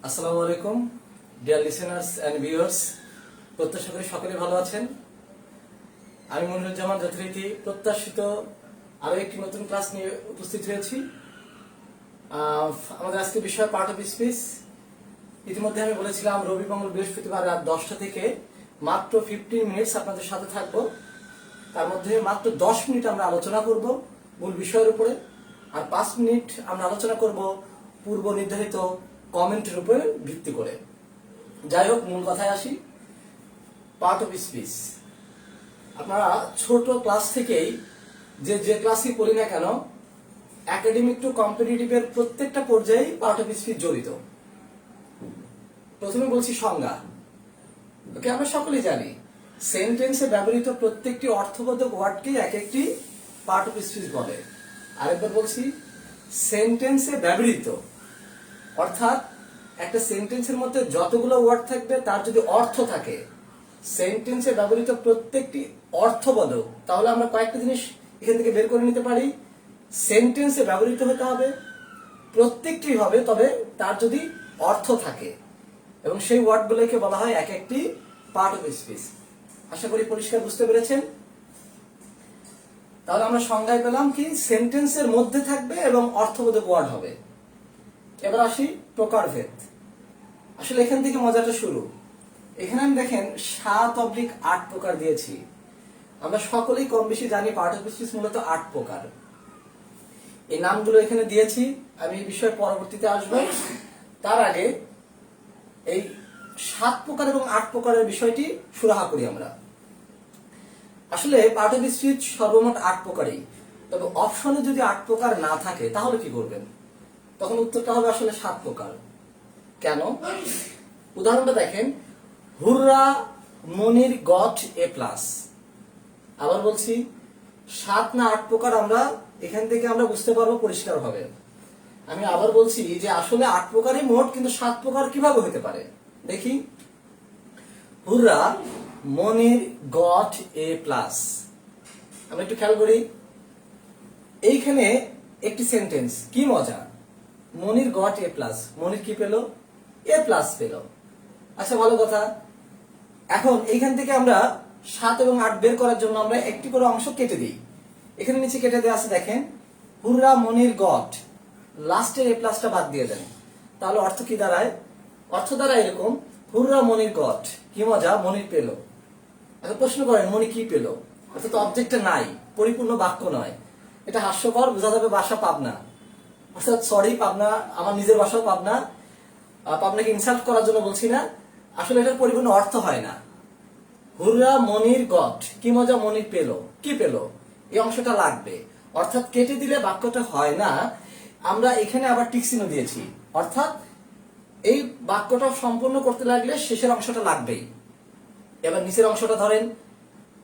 আসসালামু আলাইকুম dear listeners and viewers, প্রত্যাশা করি সকলে ভালো আছেন। আমি মনিরুজ্জামান যথারীতি প্রত্যাশিত আরো একটি নতুন ক্লাস নিয়ে উপস্থিত হয়েছি। আমাদের আজকে বিষয় পার্ট অফ স্পিচ। ইতিমধ্যে আমি বলেছিলাম রবি, মঙ্গল, বৃহস্পতিবার রাত 10টা থেকে মাত্র 15 মিনিটস আপনাদের সাথে থাকবো। তার মধ্যে মাত্র 10 মিনিট আমরা আলোচনা করব মূল বিষয়ের উপরে, আর 5 মিনিট আমরা আলোচনা করব পূর্ব নির্ধারিত কমেন্টের উপরে ভিত্তি করে। যাই হোক, মূল কথায় আসি। পার্ট অফ স্পিচ আপনারা ছোট ক্লাস থেকেই যে ক্লাসই পড়ি না কেন, একাডেমিক টু কম্পিটিটিভের প্রত্যেকটা পর্যায়ে পার্ট অফ স্পিচ জড়িত। প্রথমে বলছি সংজ্ঞা। ওকে, আমরা সকলেই জানি সেন্টেন্সে ব্যবহৃত প্রত্যেকটি অর্থবোধক ওয়ার্ডকে এক একটি পার্ট অফ স্পিচ বলে। আরেকবার বলছি, সেন্টেন্সে ব্যবহৃত অর্থাৎ একটা সেন্টেন্সের মধ্যে যতগুলো ওয়ার্ড থাকবে তার যদি অর্থ থাকে, সেন্টেন্সে ব্যবহৃত প্রত্যেকটি অর্থবোধক, তাহলে আমরা কয়েকটা জিনিস এখান থেকে বের করে নিতে পারি। সেন্টেন্সে ব্যবহৃত হতে হবে, প্রত্যেকটি হবে, তবে তার যদি অর্থ থাকে, এবং সেই ওয়ার্ডগুলোকে বলা হয় এক একটি পার্ট অফ স্পিচ। আশা করি পরিষ্কার বুঝতে পেরেছেন। তাহলে আমরা সংজ্ঞায় পেলাম কি, সেন্টেন্সের মধ্যে থাকবে এবং অর্থবোধক ওয়ার্ড হবে। এবার আসি প্রকারভেদ। আসলে এখান থেকে মজাটা শুরু। এখানে আমি দেখেন 7/8 প্রকার দিয়েছি। আমরা সকলেই কম বেশি জানি পার্ট অফ স্পিচ মূলত 8 প্রকার। এই নামগুলো এখানে দিয়েছি, আমি এই বিষয়ে পরবর্তীতে আসবো। তার আগে এই 7 প্রকার এবং 8 প্রকারের বিষয়টি সুরাহা করি আমরা। আসলে পার্ট অফ স্পিচ সর্বমোট 8 প্রকারই, তবে অপশনে যদি 8 প্রকার না থাকে তাহলে কি করবেন? তখন উত্তরটা হবে আসলে 7 প্রকার। কেন? উদাহরণটা দেখেন, হুররা মনির গট এ প্লাস। আবার বলছি, 7 না 8 প্রকার আমরা এখান থেকে আমরা বুঝতে পারবো পরিষ্কার ভাবে। আমি আবার বলছি যে আসলে 8 প্রকারই মোট, কিন্তু 7 প্রকার কিভাবে হতে পারে দেখি। হুররা মনির গট এ প্লাস। আমরা একটু খেয়াল করি, এইখানে একটি সেন্টেন্স, কি মজা, মনির গট এ প্লাস। মনির কি পেল? এ প্লাস পেল। আচ্ছা, ভালো কথা। এখন এইখান থেকে আমরা 7 এবং 8 বের করার জন্য আমরা একটি করে অংশ কেটে দিই। এখানে নিচে কেটে দেওয়া আছে দেখেন, হুররা মনির গট, লাস্টের এ প্লাসটা বাদ দিয়ে দেন। তাহলে অর্থ কি দাঁড়ায়? অর্থ দাঁড়ায় এরকম, হুররা মনির গট, কি মজা, মনির পেল। এখন প্রশ্ন করেন, মনি কি পেল? অর্থাৎ অবজেক্টটা নাই, পরিপূর্ণ বাক্য নয়। এটা হাস্যকর, বোঝা যাবে বাসা পাবনা। অর্থাৎ সরি পাবনা, আমার নিজের বাসাও পাবনা, পাবনাকে ইনসাল্ট করার জন্য বলছি না। আসলে এটার পরিপূর্ণ অর্থ হয় না। হুররা মনির গট, কি মজা, মনির পেল, কি পেল, এই অংশটা লাগবে। অর্থাৎ কেটে দিলে বাক্যটা হয় না। আমরা এখানে আবার টিক চিহ্ন দিয়েছি, অর্থাৎ এই বাক্যটা সম্পূর্ণ করতে লাগলে শেষের অংশটা লাগবেই। এবার নিচের অংশটা ধরেন,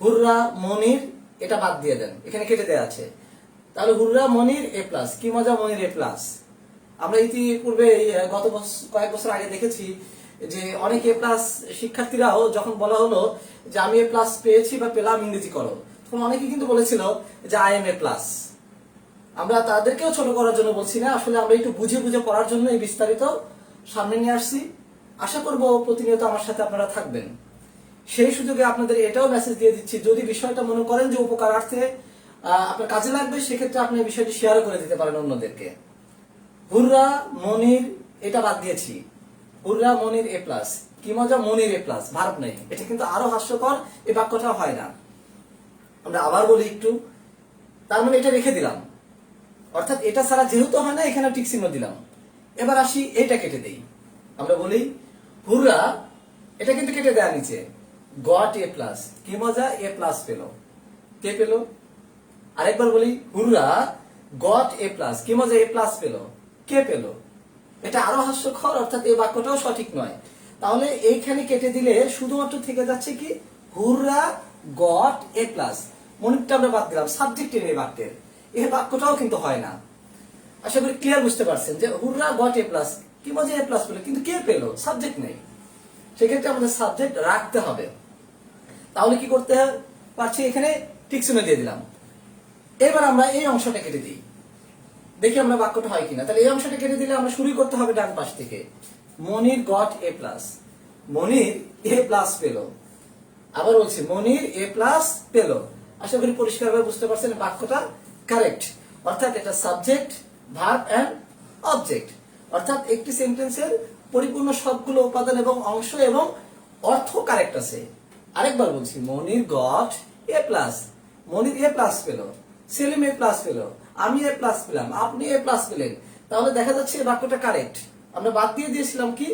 হুররা মনির, এটা বাদ দিয়ে দেন, এখানে কেটে দেওয়া আছে। তাহলে হুররা মনির এ প্লাস, কি মজা, মনির এ প্লাস। আমরা ইতিপূর্বে গত কয়েক বছর আগে দেখেছি যে অনেক এ প্লাস শিক্ষার্থীরাও যখন বলা হলো যে আমি এ প্লাস পেয়েছি বা পেলাম, ইংরেজি করো, তখন অনেকে কিন্তু বলেছিল যে আই এম এ প্লাস। আমরা তাদেরকেও ছোট করার জন্য বলছি না, আসলে আমরা একটু বুঝে বুঝে পড়ার জন্য এই বিস্তারিত সামনে নিয়ে আসছি। আশা করবো প্রতিনিয়ত আমার সাথে আপনারা থাকবেন। সেই সুযোগে আপনাদের এটাও মেসেজ দিয়ে দিচ্ছি, যদি বিষয়টা মনে করেন যে উপকারার্থে আপনার কাজে লাগবে, সেক্ষেত্রে আপনি এই বিষয়টি শেয়ার করে দিতে পারেন অন্যদেরকে। হুররা মনির, এটা বাদ দিয়েছি, হুররা মনির এ প্লাস, কি মজা, মনির এ প্লাস, ভার্ব নেই। এটা কিন্তু আরো হাস্যকর, এই বাক্যটা হয় না। আমরা আবার বলি একটু, তার মানে এটা রেখে দিলাম, অর্থাৎ এটা ছাড়া যেহেতু হয় না, এখানে টিক চিহ্ন দিলাম। এবার আসি, এটা কেটে দেই। আমরা বলি হুররা, এটা কিন্তু কেটে দেয়া নিচে, গট এ প্লাস, কি মজা, এ প্লাস পেল, কে পেল? আরেকবার বলি, হুররা গট এ প্লাস, কি মজা, এ প্লাস পেল, কে পেল? এটা আরো হাস্যকর, অর্থাৎ এই বাক্যটাও সঠিক নয়। তাহলে এইখানে কেটে দিলে শুধুমাত্র থেকে যাচ্ছে কি, হুররা গট এ প্লাস। মনিরটা আমরা বাদ দিলাম, সাবজেক্ট নেই বাক্যের, এই বাক্যটাও কিন্তু হয় না। আশা করি ক্লিয়ার বুঝতে পারছেন যে হুররা গট এ প্লাস, কি মজা, এ প্লাস পেল, কিন্তু কে পেল? সাবজেক্ট নেই। সেক্ষেত্রে আমাদের সাবজেক্ট রাখতে হবে। তাহলে কি করতে পারছি, এখানে টিক চিহ্ন দিয়ে দিলাম। এবার আমরা এই অংশটা কেটে দিই, দেখি আমরা বাক্যটা হয় কিনা। তাহলে এই অংশটা কেটে দিলে আমরা শুরু করতে হবে ডান পাশ থেকে, Monir got A plus, Monir A plus পেল। আবার বলছি মনির এ প্লাস পেল। আশা করি পরিষ্কারভাবে বুঝতে পারছেন বাক্যটা কারেক্ট। অর্থাৎ এটা সাবজেক্ট, ভার্ব এন্ড অবজেক্ট। অর্থাৎ একটি সেন্টেন্সের পরিপূর্ণ সবগুলো উপাদান এবং অংশ এবং অর্থ কারেক্ট আছে। আরেকবার বলছি, Monir got A plus, Monir A plus পেল, সেলিম এ প্লাস পেল, আমি এ প্লাস পেলাম, আপনি এ প্লাস পেলেন। তাহলে দেখা যাচ্ছে এই বাক্যটা কারেক্ট। আমরা বাদ দিয়ে দিয়েছিলাম কি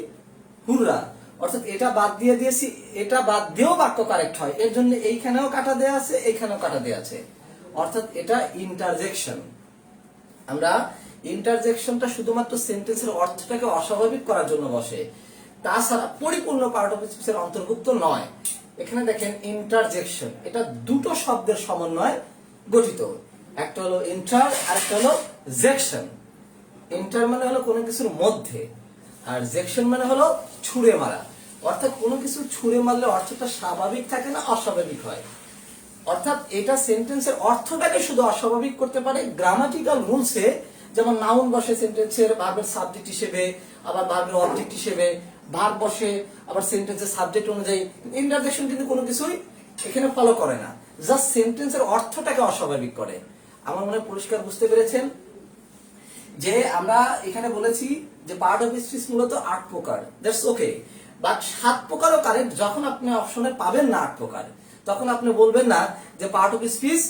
হুররা, অর্থাৎ এটা বাদ দিয়ে দিয়েছি, এটা বাদ দিয়েও বাক্য কারেক্ট হয়। এর জন্য এইখানেও কাটা দেয়া আছে, এইখানেও কাটা দেয়া আছে। অর্থাৎ এটা ইন্টারজেকশন। আমরা ইন্টারজেকশনটা শুধুমাত্র সেন্টেন্সের অর্থটাকে অস্বাভাবিক করার জন্য বসে, তাছাড়া পরিপূর্ণ পার্ট অফ স্পিচের অন্তর্ভুক্ত নয়। এখানে দেখেন ইন্টারজেকশন, এটা দুটো শব্দের সমন্বয়ে গঠিত। একটা হলো ইন্টার, আরেকটা হলো জেকশন। ইন্টার মানে হলো কোনো কিছুর মধ্যে, আর জেকশন মানে হলো ছুঁড়ে মারা। অর্থাৎ কোনো কিছু ছুঁড়ে মারলে অর্থটা স্বাভাবিক থাকে না, অস্বাভাবিক হয়। অর্থাৎ এটা সেন্টেন্সের অর্থটাকে শুধু অস্বাভাবিক করতে পারে গ্রামাটিক্যাল রুলসে, যেমন নাউন বসে সেন্টেন্সের ভার্বের সাবজেক্ট হিসেবে, আবার ভার্বের অবজেক্ট হিসেবে, ভার্ব বসে আবার সেন্টেন্সের সাবজেক্ট অনুযায়ী। ইন্টারজেকশন কিন্তু কোনো কিছুই এখানে ফলো করে না, জাস্ট সেন্টেন্সের অর্থটাকে অস্বাভাবিক করে। আমার মনে হয় পরিষ্কার বুঝতে পেরেছেন যে আমরা এখানে বলেছি যে পার্ট অফ স্পিচ মূলত 8 প্রকার, দ্যাটস ওকে। বাট 7 প্রকারও কারেক্ট। যখন আপনি অপশনে পাবেন না 8 প্রকার, তখন আপনি বলবেন না যে পার্ট অফ স্পিচ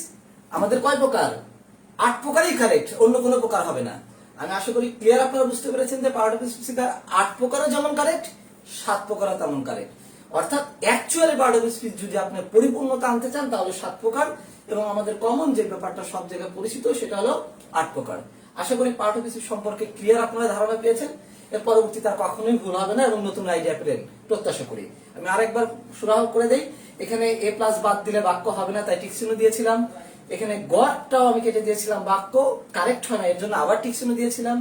আমাদের কয় প্রকার, 8 প্রকারই কারেক্ট, অন্য কোনো প্রকার হবে না। আমি আশা করি ক্লিয়ার আপনারা বুঝতে পেরেছেন যে পার্ট অফ স্পিচ 8 প্রকারও যেমন কারেক্ট, 7 প্রকারও তেমন কারেক্ট। অর্থাৎ অ্যাকচুয়ালি পার্ট অফ স্পিচ যদি আপনি পরিপূর্ণতা আনতে চান তাহলে 7 প্রকার, এবং আমাদের কমন যে ব্যাপারটা সব জায়গায় পরিচিত সেটা হলো 8 প্রকার। আশা করি পার্ট অফ স্পিচ সম্পর্কে ক্লিয়ার আপনারা ধারণা পেয়েছেন। এর পরবর্তীতে আর কখনোই ভুল হবে না এবং নতুন আইডিয়া পেলেন প্রত্যাশা করি। আমি আরেকবার সুরাহ করে দেই, এখানে এ প্লাস বাদ দিলে বাক্য হবে না, তাই টিক চিহ্ন দিয়েছিলাম। এখানে গডটাও আমি কেটে দিয়েছিলাম, বাক্য কারেক্ট হয় না, এর জন্য আবার টিক চিহ্ন দিয়েছিলাম।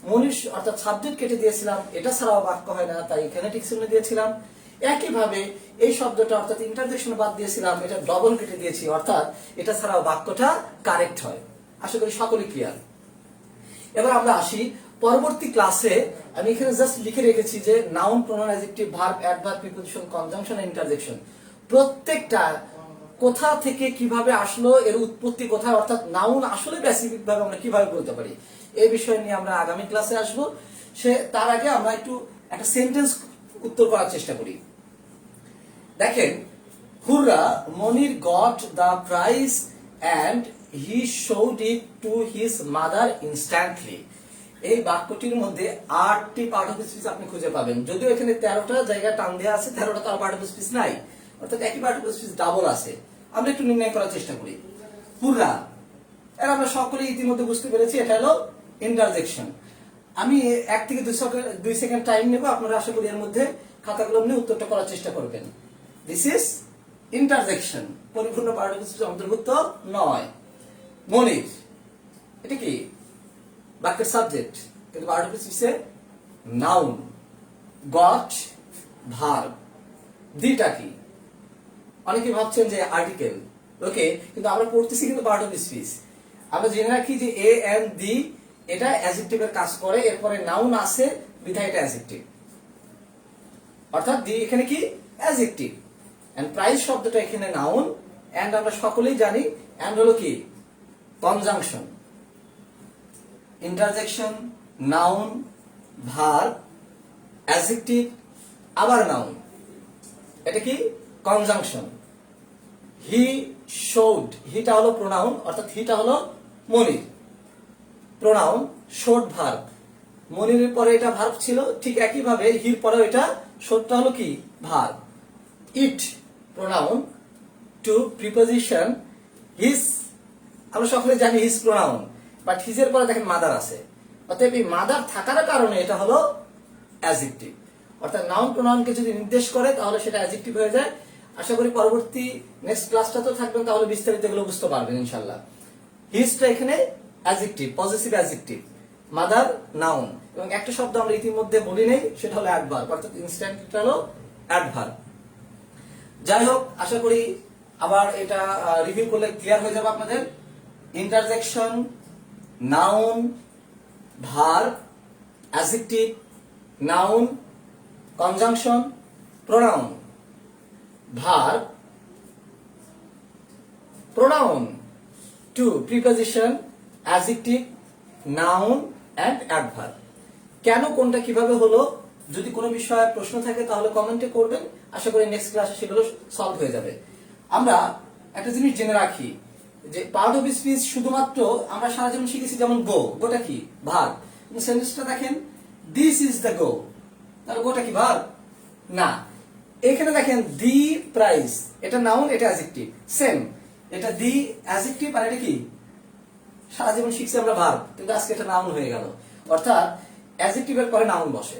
মনীষ অর্থাৎ সাবজেক্ট কেটে দিয়েছিলাম, এটা ছাড়াও বাক্য হয় না, তাই এখানে টিক চিহ্ন দিয়েছিলাম। একইভাবে এই শব্দটা অর্থাৎ ইন্টারজেকশন বাদ দিয়েছিলাম, এটা ডবল কেটে দিয়েছি, অর্থাৎ এটা ছাড়াও বাক্যটা কারেক্ট হয়। আশা করি সকলে ক্লিয়ার। এবার আমরা আসি পরবর্তী ক্লাসে। আমি এখানে জাস্ট লিখে রেখেছি যে noun, pronoun, adjective, verb, adverb, preposition, conjunction, interjection প্রত্যেকটা কোথা থেকে কিভাবে আসলো, এর উৎপত্তি কোথায়, অর্থাৎ নাউন আসলে স্পেসিফিক ভাবে আমরা কিভাবে বলতে পারি, এই বিষয় নিয়ে আমরা আগামী ক্লাসে আসব। তার আগে আমরা একটু একটা সেন্টেন্স উত্তর করার চেষ্টা করি। দেখেন, হুররা, মনির got the prize and he showed it to his mother instantly. এই বাক্যটির মধ্যে 8টি পার্ট অফ স্পিচ আপনি খুঁজে পাবেন। যদিও এখানে 13টা জায়গা টান দেওয়া আছে, 13টা তার পার্ট অফ স্পিচ নাই, অর্থাৎ একই পার্ট অফ স্পিচ ডাবল আছে। আমরা একটু নির্ণয় করার চেষ্টা করি। হুররা, এর আমরা সকলেই ইতিমধ্যে বুঝতে পেরেছি এটা হলো ইন্টারজেকশন। আমি 1 থেকে 2 সেকেন্ড টাইম নেব, আপনারা আশা করি এর মধ্যে খাতাগুলো নিয়ে উত্তরটা করার চেষ্টা করবেন। দিস ইজ ইন্টারজেকশন, পরিপূর্ণ পার্ট অফ স্পিচ অন্তর্ভুক্ত নয়। মনির, এটা কি বাক্যের সাবজেক্ট, কিন্তু পার্ট অফ স্পিচে নাউন। গট ভার্ব, দিটা কি, অনেকে ভাবছেন যে আর্টিকেল, ওকে, কিন্তু আমরা পড়তেছি কিন্তু পার্ট অফ স্পিচ। আমরা জেনে রাখি যে এ এন্ড দি এটা অ্যাডজেক্টিভের কাজ করে, এরপরে নাউন আছে বিধায় এটা অ্যাডজেক্টিভ, অর্থাৎ দি এখানে কি অ্যাডজেক্টিভ, এন্ড প্রাইস শব্দটা এখানে নাউন, এন্ড আমরা সকলেই জানি এন্ড হলো কি conjunction. Interjection, noun, verb, adjective, আবার নাউন, এটা কি কনজাংশন। হি শোড, হিটা হলো প্রোনাউন, অর্থাৎ হিটা হলো মনির, প্রোনাউন, শোড ভার্ব, মনিরের পরে এটা ভার্ব ছিল, ঠিক একইভাবে হির পরে এটা শোডটা হলো কি ভার্ব। ইট প্রোনাউন, টু প্রিপোজিশন, হিজ আমরা সকলে জানি হিজ প্রোনাউন, বাট হিজের পরে দেখেন মাদার আছে, অতএব এই মাদার থাকার কারণে এটা হলো অ্যাডজেক্টিভ। অর্থাৎ নাউন প্রোনাউনকে যদি নির্দেশ করে তাহলে সেটা অ্যাডজেক্টিভ হয়ে যায়। আশা করি পরবর্তী নেক্সট ক্লাসটা তো থাকবেন, তাহলে বিস্তারিত এগুলো বুঝতে পারবেন ইনশাআল্লাহ। হিজটা এখানে adjective, positive adjective, mother noun, এবং একটা শব্দ আমরা ইতিমধ্যে বলি নেই, সেটা হলো অ্যাডভার্ব, অর্থাৎ ইনস্ট্যান্ট হলো অ্যাডভার্ব। যাই হোক, আশা করি আবার এটা রিভিউ করলে ক্লিয়ার হয়ে যাবে আপনাদের। Interjection, noun, verb, adjective, noun, conjunction, pronoun, verb, pronoun, to preposition, adjective, noun and adverb. কেন কোনটা কিভাবে হলো, যদি কোনো বিষয়ে প্রশ্ন থাকে তাহলে কমেন্টে করবেন, আশা করি নেক্সট ক্লাসে সেগুলো সলভ হয়ে যাবে। আমরা একটা জিনিস জেনে রাখি যে পার্ট অফ স্পিচ শুধুমাত্র আমরা সারা জীবন শিখেছি, যেমন গো, গোটা কি ভার্ব, কিন্তু সেন্টেন্সটা দেখেন দিস ইজ দ্য গো, তাহলে গোটা কি ভার্ব না। এখানে দেখেন দি প্রাইস, এটা নাউন, এটা অ্যাডজেক্টিভ, সেম, এটা দি অ্যাডজেক্টিভ আর এটা কি সারা জীবন শিখছি আমরা ভার্ব, কিন্তু আজকে এটা নাউন হয়ে গেল, অর্থাৎ অ্যাডজেক্টিভের পরে নাউন বসে।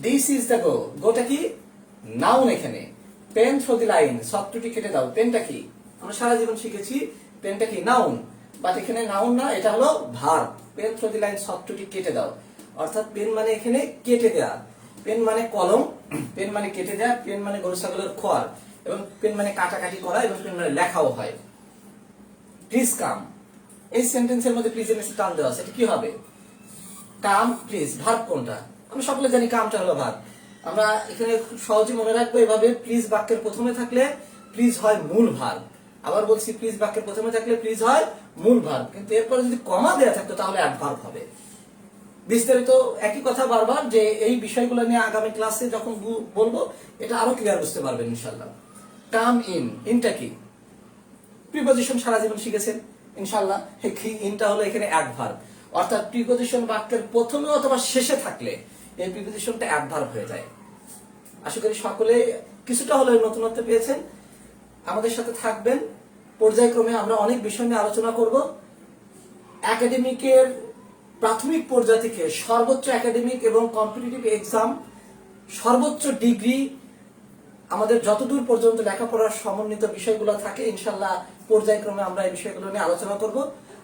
দিস ইজ দ্য গো, গোটা কি নাউন। এখানে পেন থ্রো দি লাইন, শব্দটি কেটে দাও, পেনটা কি আমরা সারা জীবন শিখেছি, পেনটা কি নাউন, বাট এখানে নাউন না, এটা হলো verb. Pen through the line, শব্দটি কেটে দাও, অর্থাৎ পেন মানে এখানে কেটে দেয়া, পেন মানে কলম, পেন মানে কেটে দেয়া, পেন মানে গরু ছাগলের খড়, এবং পেন মানে কাটাকাটি করা, এবং পেন মানে লেখাও হয়। প্লিজ কাম, এই সেন্টেন্সের মধ্যে প্লিজ এর টান দেওয়া আছে, এটা কি হবে কাম প্লিজ। ভার্ব কোনটা, আমরা সকলে জানি কামটা হলো ভার্ব। আমরা এখানে খুব সহজে মনে রাখবো এভাবে, প্লিজ বাক্যের প্রথমে থাকলে প্লিজ হয় মূল ভার্ব। আবার বলছি, প্লিজ বাক্যের প্রথমে থাকলে প্লিজ হয় মূল ভার্ব, কিন্তু এরপরে যদি কমা দেওয়া থাকতো তাহলে অ্যাডভার্ব হবে। বিস্তারিত একই কথা বারবার, যে এই বিষয়গুলো নিয়ে আগামী ক্লাসে যখন বলবো এটা আরো ক্লিয়ার বুঝতে পারবেন ইনশাল্লাহ। কাম ইন, ইনটা কি প্রিপজিশন, সারা জীবন শিখেছেন ইনশাল্লাহ। ইনটা হলো এখানে অ্যাডভার্ব, অর্থাৎ প্রিপজিশন বাক্যের প্রথমে অথবা শেষে থাকলে এই প্রিপজিশনটা অ্যাডভার্ব হয়ে যায়। আশা করি সকলে কিছুটা হলেও নতুনত্ব পেয়েছেন। আমাদের সাথে থাকবেন, পর্যায়ক্রমে আমরা অনেক বিষয় নিয়ে আলোচনা করব। একাডেমিকের প্রাথমিক পর্যায় থেকে সর্বোচ্চ একাডেমিক এবং কম্পিটিটিভ এক্সাম, সর্বোচ্চ ডিগ্রি, আমাদের যতদূর পর্যন্ত লেখাপড়ার সমন্বিত বিষয়গুলো থাকে ইনশাল্লাহ পর্যায়ক্রমে আমরা এই বিষয়গুলো নিয়ে আলোচনা করব।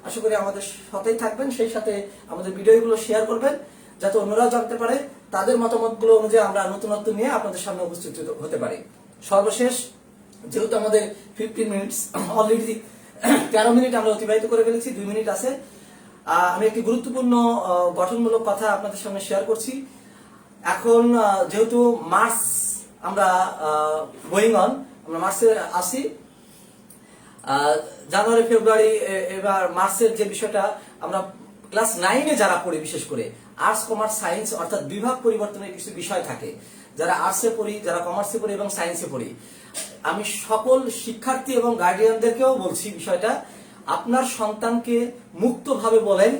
আশা করি আমাদের সাথেই থাকবেন, সেই সাথে আমাদের ভিডিওগুলো শেয়ার করবেন, যাতে অন্যরাও জানতে পারে, তাদের মতামতগুলো অনুযায়ী আমরা নতুনত্ব নিয়ে আপনাদের সামনে উপস্থিত হতে পারি। সর্বশেষ, যেহেতু আমাদের 15 মিনিটস অলরেডি 13 মিনিট আমরা অতিবাহিত করে ফেলেছি, 2 মিনিট আছে, আমি একটি গুরুত্বপূর্ণ গঠনমূলক কথা আপনাদের সামনে শেয়ার করছি। এখন যেহেতু মার্চ আমরা গোয়িং অন, আমরা মার্চে আসি, জানুয়ারি ফেব্রুয়ারি, এবার মার্চের যে বিষয়টা আমরা ক্লাস 9-এ যারা পড়ি, বিশেষ করে আর্টস কমার্স সায়েন্স, অর্থাৎ বিভাগ পরিবর্তনের কিছু বিষয় থাকে, যারা আর্টসে পড়ি, যারা কমার্সে পড়ি এবং সায়েন্সে পড়ি, আমি সকল শিক্ষার্থী এবং গার্ডিয়ানদেরকেও বলছি বিষয়টা, আপনার সন্তানকে মুক্তভাবে বলেন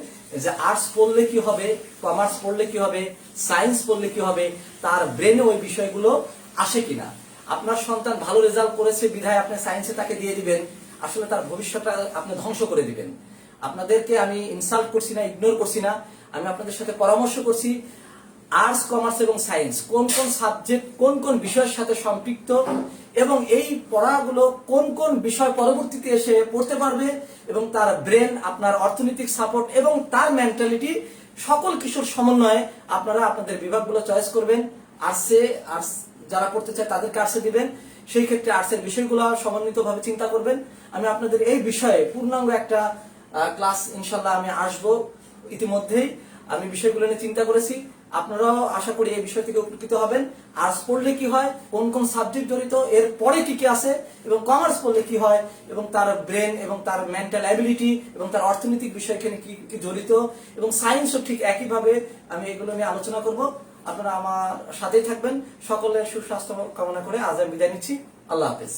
যে আর্টস পড়লে কি হবে, কমার্স পড়লে কি হবে, সায়েন্স পড়লে কি হবে, তার ব্রেনে ওই বিষয়গুলো আসে কিনা। আপনার সন্তান ভালো রেজাল্ট করেছে বিধায় আপনি সায়েন্সে তাকে দিয়ে দিবেন, আসলে তার ভবিষ্যৎটা আপনি ধ্বংস করে দিবেন। আপনাদেরকে আমি ইনসাল্ট করছি না, ইগনোর করছি না, আমি আপনাদের সাথে পরামর্শ করছি। আর্টস, কমার্স এবং সায়েন্স কোন কোন সাবজেক্ট কোন কোন বিষয়ের সাথে সম্পৃক্ত, এবং এই পড়াগুলো কোন কোন বিষয় পরবর্তীতে এসে পড়তে পারবে, এবং তার ব্রেন, আপনার অর্থনৈতিক সাপোর্ট এবং তার মেন্টালিটি, সকল কিছুর সমন্বয়ে আপনারা আপনাদের বিভাগগুলো চয়েস করবেন। আর্টস যারা পড়তে চায় তাদেরকে আর্টসে দিবেন, সেই ক্ষেত্রে আর্টসের বিষয়গুলো সমন্বিতভাবে চিন্তা করবেন। আমি আপনাদের এই বিষয়ে পূর্ণাঙ্গ একটা ক্লাস ইনশাল্লাহ আমি আসবো, ইতিমধ্যেই আমি বিষয়গুলো নিয়ে চিন্তা করেছি। আপনারাও আশা করি এই বিষয় থেকে উপকৃত হবেন। আর্টস পড়লে কি হয়, কোন কোন সাবজেক্ট জড়িত, এর পরে কি কি আছে, এবং কমার্স পড়লে কি হয়, এবং তার ব্রেন এবং তার মেন্টাল অ্যাবিলিটি এবং তার অর্থনৈতিক বিষয় এখানে কি কি জড়িত, এবং সায়েন্সও ঠিক একইভাবে আমি এগুলো নিয়ে আলোচনা করব। আপনারা আমার সাথেই থাকবেন। সকলের সুস্বাস্থ্য কামনা করে আজ আমি বিদায় নিচ্ছি। আল্লাহ হাফেজ।